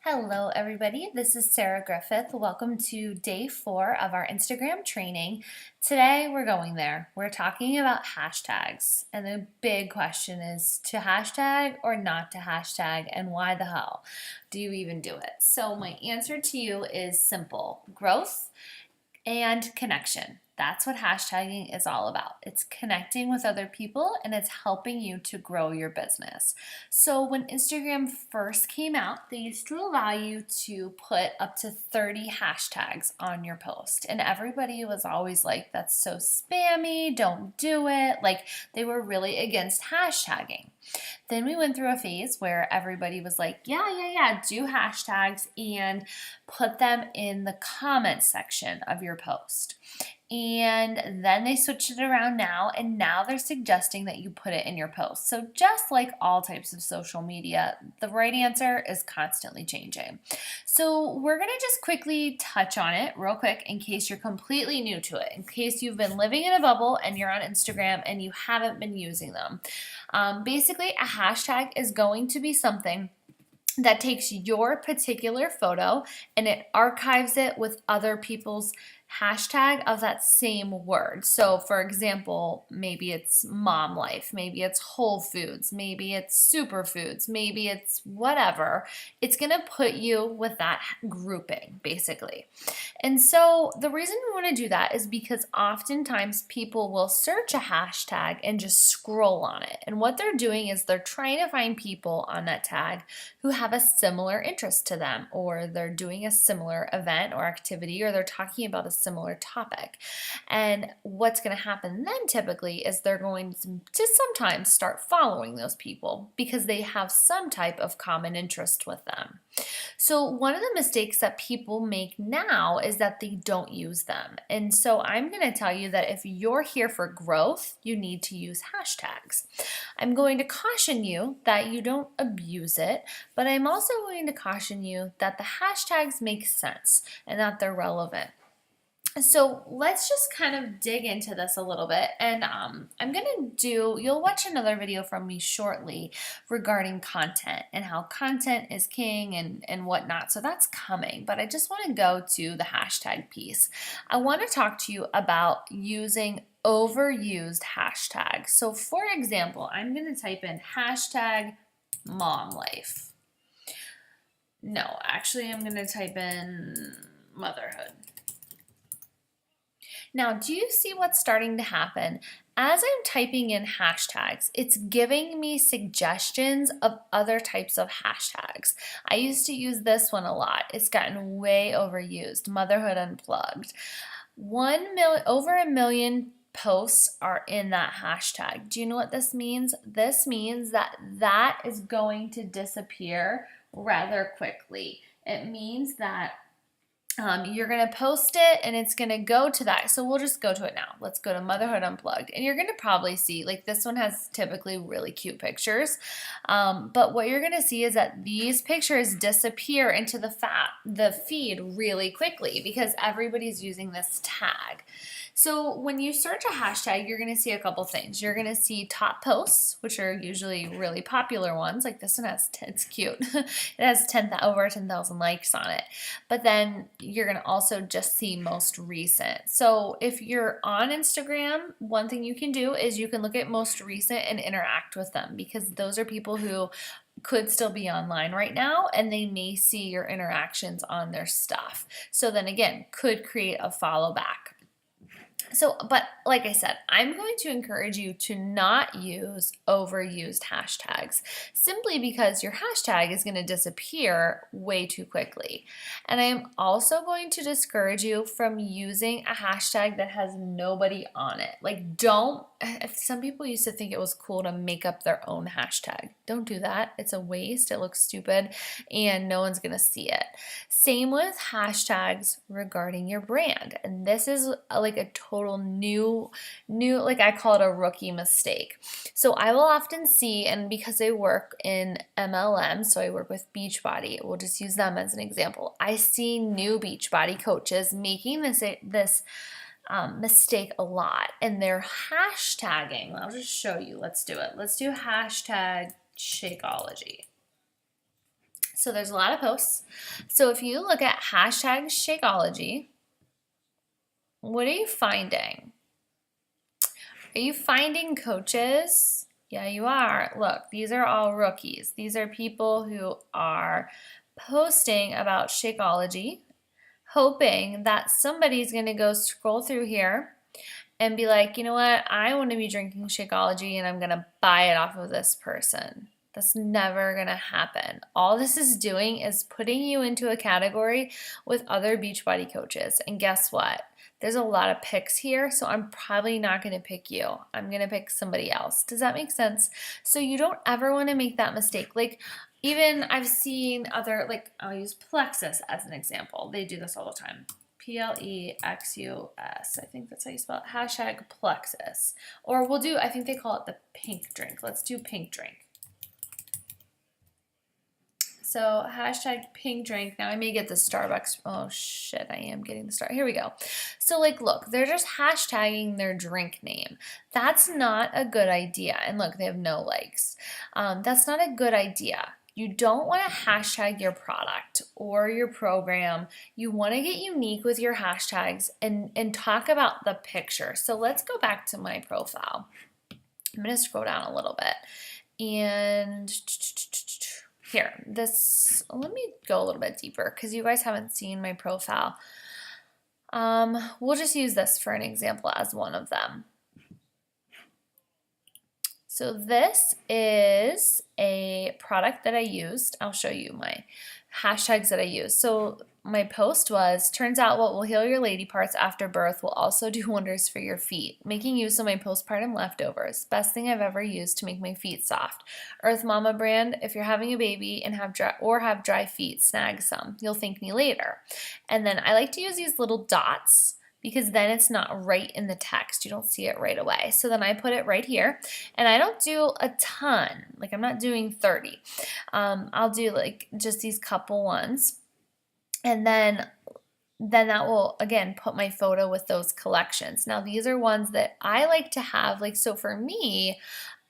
Hello everybody, this is Sarah Griffith. Welcome to day 4 of our Instagram training. Today we're going there. We're talking about hashtags, and the big question is to hashtag or not to hashtag, and why the hell do you even do it? So my answer to you is simple: growth and connection. That's what hashtagging is all about. It's connecting with other people and it's helping you to grow your business. So when Instagram first came out, they used to allow you to put up to 30 hashtags on your post. And everybody was always like, that's so spammy, don't do it. Like, they were really against hashtagging. Then we went through a phase where everybody was like, yeah, do hashtags and put them in the comments section of your post. And then they switched it around now, and now they're suggesting that you put it in your post. So just like all types of social media, the right answer is constantly changing. So we're going to just quickly touch on it real quick in case you're completely new to it, in case you've been living in a bubble and you're on Instagram and you haven't been using them. Basically, a hashtag is going to be something that takes your particular photo and it archives it with other people's hashtag of that same word. So for example, maybe it's mom life, maybe it's whole foods, maybe it's superfoods, maybe it's whatever. It's going to put you with that grouping basically. And so the reason we want to do that is because oftentimes people will search a hashtag and just scroll on it. And what they're doing is they're trying to find people on that tag who have a similar interest to them, or they're doing a similar event or activity, or they're talking about a similar topic. And what's going to happen then typically is they're going to sometimes start following those people because they have some type of common interest with them. So one of the mistakes that people make now is that they don't use them. And so I'm going to tell you that if you're here for growth, you need to use hashtags. I'm going to caution you that you don't abuse it, but I'm also going to caution you that the hashtags make sense and that they're relevant. So let's just kind of dig into this a little bit, and you'll watch another video from me shortly regarding content and how content is king and whatnot. So that's coming, but I just want to go to the hashtag piece. I want to talk to you about using overused hashtags. So for example, I'm going to type in hashtag mom life. No, actually I'm going to type in motherhood. Now, do you see what's starting to happen? As I'm typing in hashtags, it's giving me suggestions of other types of hashtags. I used to use this one a lot. It's gotten way overused, motherhood unplugged. Over a million posts are in that hashtag. Do you know what this means? This means that is going to disappear rather quickly. It means that you're going to post it and it's going to go to that. So we'll just go to it now. Let's go to Motherhood Unplugged. And you're going to probably see, like, this one has typically really cute pictures. But what you're going to see is that these pictures disappear into the feed really quickly because everybody's using this tag. So when you search a hashtag, you're going to see a couple things. You're going to see top posts, which are usually really popular ones. Like this one it's cute. It has over 10,000 likes on it. But then you're going to also just see most recent. So if you're on Instagram, one thing you can do is you can look at most recent and interact with them, because those are people who could still be online right now and they may see your interactions on their stuff. So then again, could create a follow back. So, but like I said, I'm going to encourage you to not use overused hashtags simply because your hashtag is going to disappear way too quickly. And I'm also going to discourage you from using a hashtag that has nobody on it. Like, some people used to think it was cool to make up their own hashtag. Don't do that. It's a waste. It looks stupid and no one's going to see it. Same with hashtags regarding your brand. And this is like a total new, like I call it a rookie mistake. So I will often see, and because I work in MLM, so I work with Beachbody, we'll just use them as an example. I see new Beachbody coaches making this mistake a lot, and they're hashtagging. I'll just show you. Let's do it. Let's do hashtag Shakeology. So there's a lot of posts. So if you look at hashtag Shakeology, what are you finding? Are you finding coaches? Yeah, you are. Look, these are all rookies. These are people who are posting about Shakeology, hoping that somebody's going to go scroll through here and be like, you know what, I want to be drinking Shakeology and I'm going to buy it off of this person. That's never going to happen. All this is doing is putting you into a category with other Beachbody coaches. And guess what? There's a lot of picks here, so I'm probably not going to pick you. I'm going to pick somebody else. Does that make sense? So you don't ever want to make that mistake. Like, even I've seen other, like, I'll use Plexus as an example. They do this all the time. Plexus. I think that's how you spell it. Hashtag Plexus. Or we'll do, I think they call it the pink drink. Let's do pink drink. So hashtag pink drink. Now I may get the Starbucks. Oh shit, I am getting the Star. Here we go. So like, look, they're just hashtagging their drink name. That's not a good idea. And look, they have no likes. That's not a good idea. You don't want to hashtag your product or your program. You want to get unique with your hashtags and talk about the picture. So let's go back to my profile. I'm going to scroll down a little bit. And here, let me go a little bit deeper because you guys haven't seen my profile. We'll just use this for an example as one of them. So this is a product that I used. I'll show you my hashtags that I used. So my post was, turns out what will heal your lady parts after birth will also do wonders for your feet. Making use of my postpartum leftovers. Best thing I've ever used to make my feet soft. Earth Mama brand, if you're having a baby and have dry feet, snag some. You'll thank me later. And then I like to use these little dots because then it's not right in the text. You don't see it right away. So then I put it right here, and I don't do a ton. Like, I'm not doing 30. I'll do like just these couple ones, and then that will, again, put my photo with those collections. Now, these are ones that I like to have, like, so for me,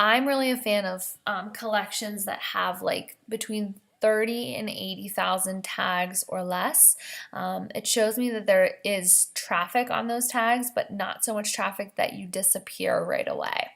I'm really a fan of collections that have like between 30 and 80,000 tags or less. It shows me that there is traffic on those tags, but not so much traffic that you disappear right away.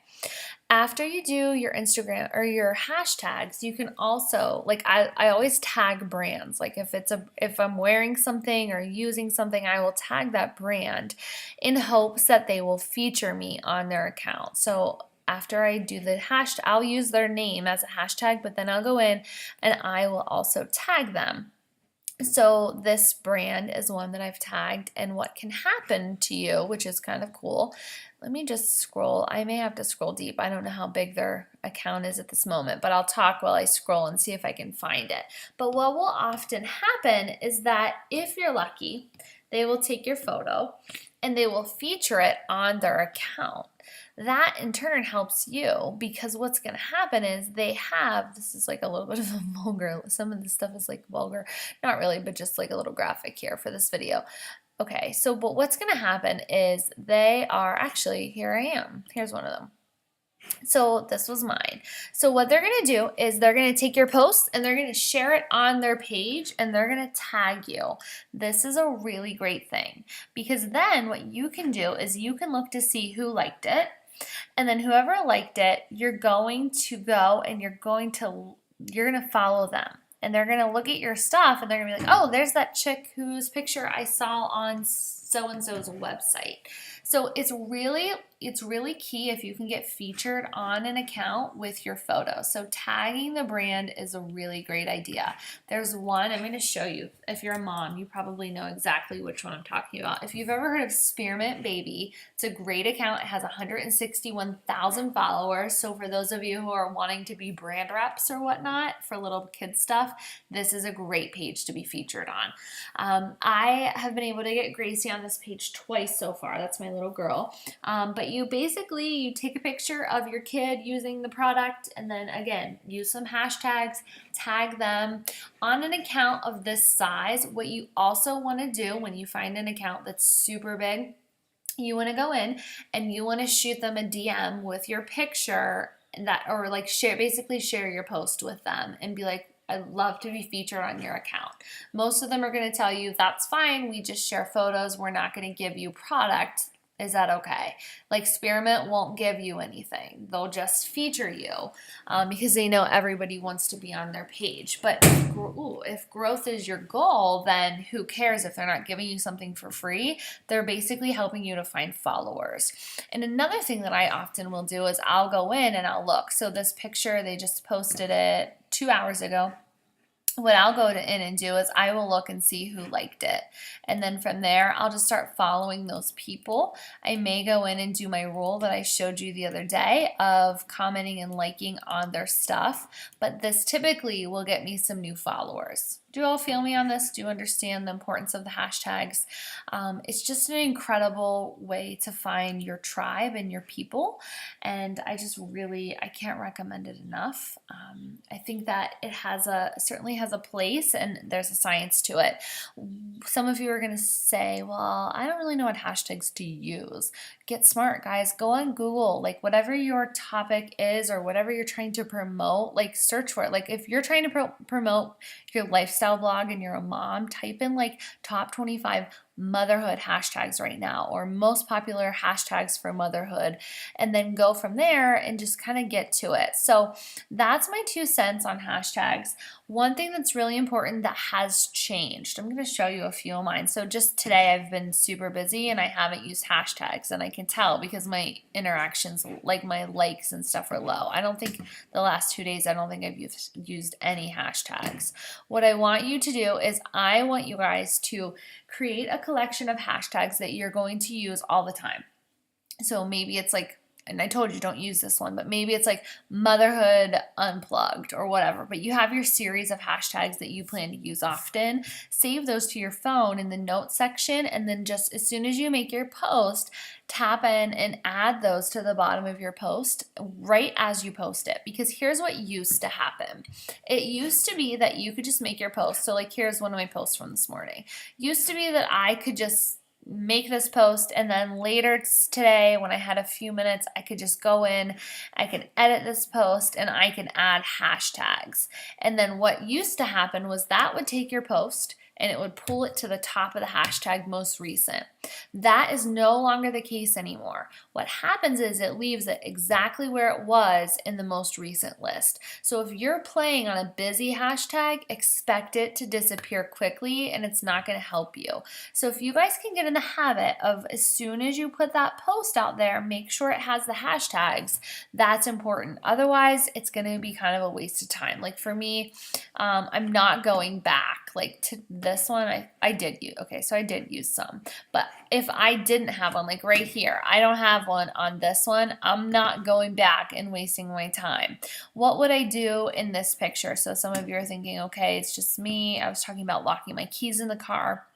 After you do your Instagram or your hashtags, you can also, like, I always tag brands. Like if I'm wearing something or using something, I will tag that brand in hopes that they will feature me on their account. So after I do the hashtag, I'll use their name as a hashtag, but then I'll go in and I will also tag them. So this brand is one that I've tagged, and what can happen to you, which is kind of cool. Let me just scroll. I may have to scroll deep. I don't know how big their account is at this moment, but I'll talk while I scroll and see if I can find it. But what will often happen is that if you're lucky, they will take your photo and they will feature it on their account. That in turn helps you, because what's going to happen is this is like a little bit of a vulgar, some of this stuff is like vulgar, not really, but just like a little graphic here for this video. Okay, so but what's going to happen is they are actually, here I am, here's one of them. So this was mine. So what they're going to do is they're going to take your post and they're going to share it on their page and they're going to tag you. This is a really great thing, because then what you can do is you can look to see who liked it. And then whoever liked it, you're going to go and you're going to follow them. And they're going to look at your stuff and they're going to be like, oh, there's that chick whose picture I saw on so-and-so's website. So it's really key if you can get featured on an account with your photo. So tagging the brand is a really great idea. There's one, I'm going to show you. If you're a mom, you probably know exactly which one I'm talking about. If you've ever heard of Spearmint Baby, it's a great account. It has 161,000 followers. So for those of you who are wanting to be brand reps or whatnot for little kid stuff, this is a great page to be featured on. I have been able to get Gracie on this page twice so far. That's my little girl. But you take a picture of your kid using the product, and then again, use some hashtags, tag them on an account of this size. What you also want to do when you find an account that's super big, you want to go in and you want to shoot them a DM with your picture, or like share your post with them and be like, I'd love to be featured on your account. Most of them are going to tell you that's fine. We just share photos. We're not going to give you product. Is that okay? Like Spearmint won't give you anything. They'll just feature you because they know everybody wants to be on their page. But if growth is your goal, then who cares if they're not giving you something for free? They're basically helping you to find followers. And another thing that I often will do is I'll go in and I'll look. So this picture, they just posted it 2 hours ago. What I'll go in and do is I will look and see who liked it. And then from there, I'll just start following those people. I may go in and do my rule that I showed you the other day of commenting and liking on their stuff. But this typically will get me some new followers. Do you all feel me on this? Do you understand the importance of the hashtags? It's just an incredible way to find your tribe and your people. And I can't recommend it enough. I think that it certainly has a place, and there's a science to it. Some of you are going to say, well, I don't really know what hashtags to use. Get smart, guys. Go on Google, like whatever your topic is or whatever you're trying to promote, like search for it. Like if you're trying to promote your lifestyle blog and you're a mom, type in like top 25 motherhood hashtags right now, or most popular hashtags for motherhood, and then go from there and just kind of get to it. So that's my 2 cents on hashtags. One thing that's really important that has changed, I'm going to show you a few of mine. So just today I've been super busy and I haven't used hashtags, and I can tell because my interactions, like my likes and stuff, are low. I don't think the last 2 days, I don't think I've used any hashtags. What I want you to do is I want you guys to create a collection of hashtags that you're going to use all the time. So maybe it's like, and I told you don't use this one, but maybe it's like motherhood unplugged or whatever, but you have your series of hashtags that you plan to use often. Save those to your phone in the notes section, and then just as soon as you make your post, tap in and add those to the bottom of your post right as you post it. Because here's what used to happen. It used to be that you could just make your post. So like here's one of my posts from this morning. Used to be that I could just make this post, and then later today when I had a few minutes, I could just go in, I could edit this post, and I can add hashtags. And then what used to happen was that would take your post and it would pull it to the top of the hashtag most recent. That is no longer the case anymore. What happens is it leaves it exactly where it was in the most recent list. So if you're playing on a busy hashtag, expect it to disappear quickly, and it's not going to help you. So if you guys can get in the habit of, as soon as you put that post out there, make sure it has the hashtags. That's important. Otherwise, it's going to be kind of a waste of time. Like for me, I'm not going back like to this one. I did use some, but if I didn't have one, like right here, I don't have one on this one, I'm not going back and wasting my time. What would I do in this picture? So some of you are thinking, okay, it's just me. I was talking about locking my keys in the car.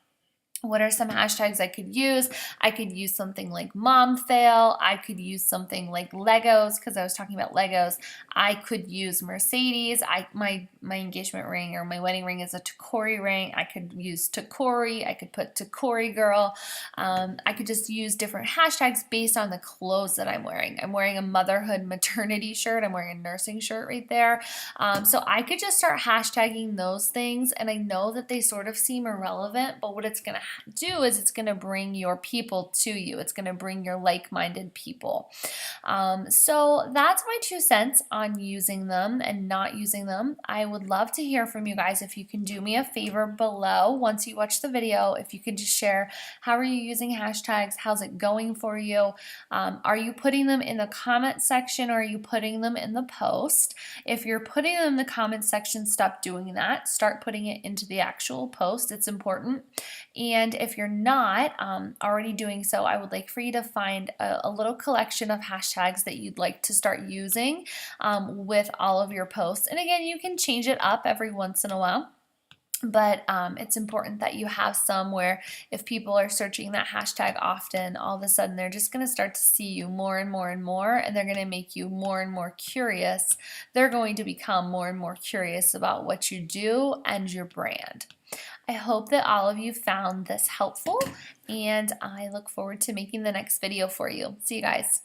What are some hashtags I could use? I could use something like mom fail. I could use something like Legos, because I was talking about Legos. I could use Mercedes. My engagement ring or my wedding ring is a Takori ring. I could use Takori. I could put Takori girl. I could just use different hashtags based on the clothes that I'm wearing. I'm wearing a motherhood maternity shirt. I'm wearing a nursing shirt right there. So I could just start hashtagging those things, and I know that they sort of seem irrelevant, but what it's going to do is it's going to bring your people to you. It's going to bring your like-minded people. So that's my 2 cents on using them and not using them. I would love to hear from you guys. If you can do me a favor below, once you watch the video, if you could just share, how are you using hashtags? How's it going for you? Are you putting them in the comment section, or are you putting them in the post? If you're putting them in the comment section, stop doing that. Start putting it into the actual post. It's important. And if you're not already doing so, I would like for you to find a little collection of hashtags that you'd like to start using with all of your posts. And again, you can change it up every once in a while. But it's important that you have some where if people are searching that hashtag often, all of a sudden they're just going to start to see you more and more and more, and they're going to make you more and more curious. They're going to become more and more curious about what you do and your brand. I hope that all of you found this helpful, and I look forward to making the next video for you. See you guys.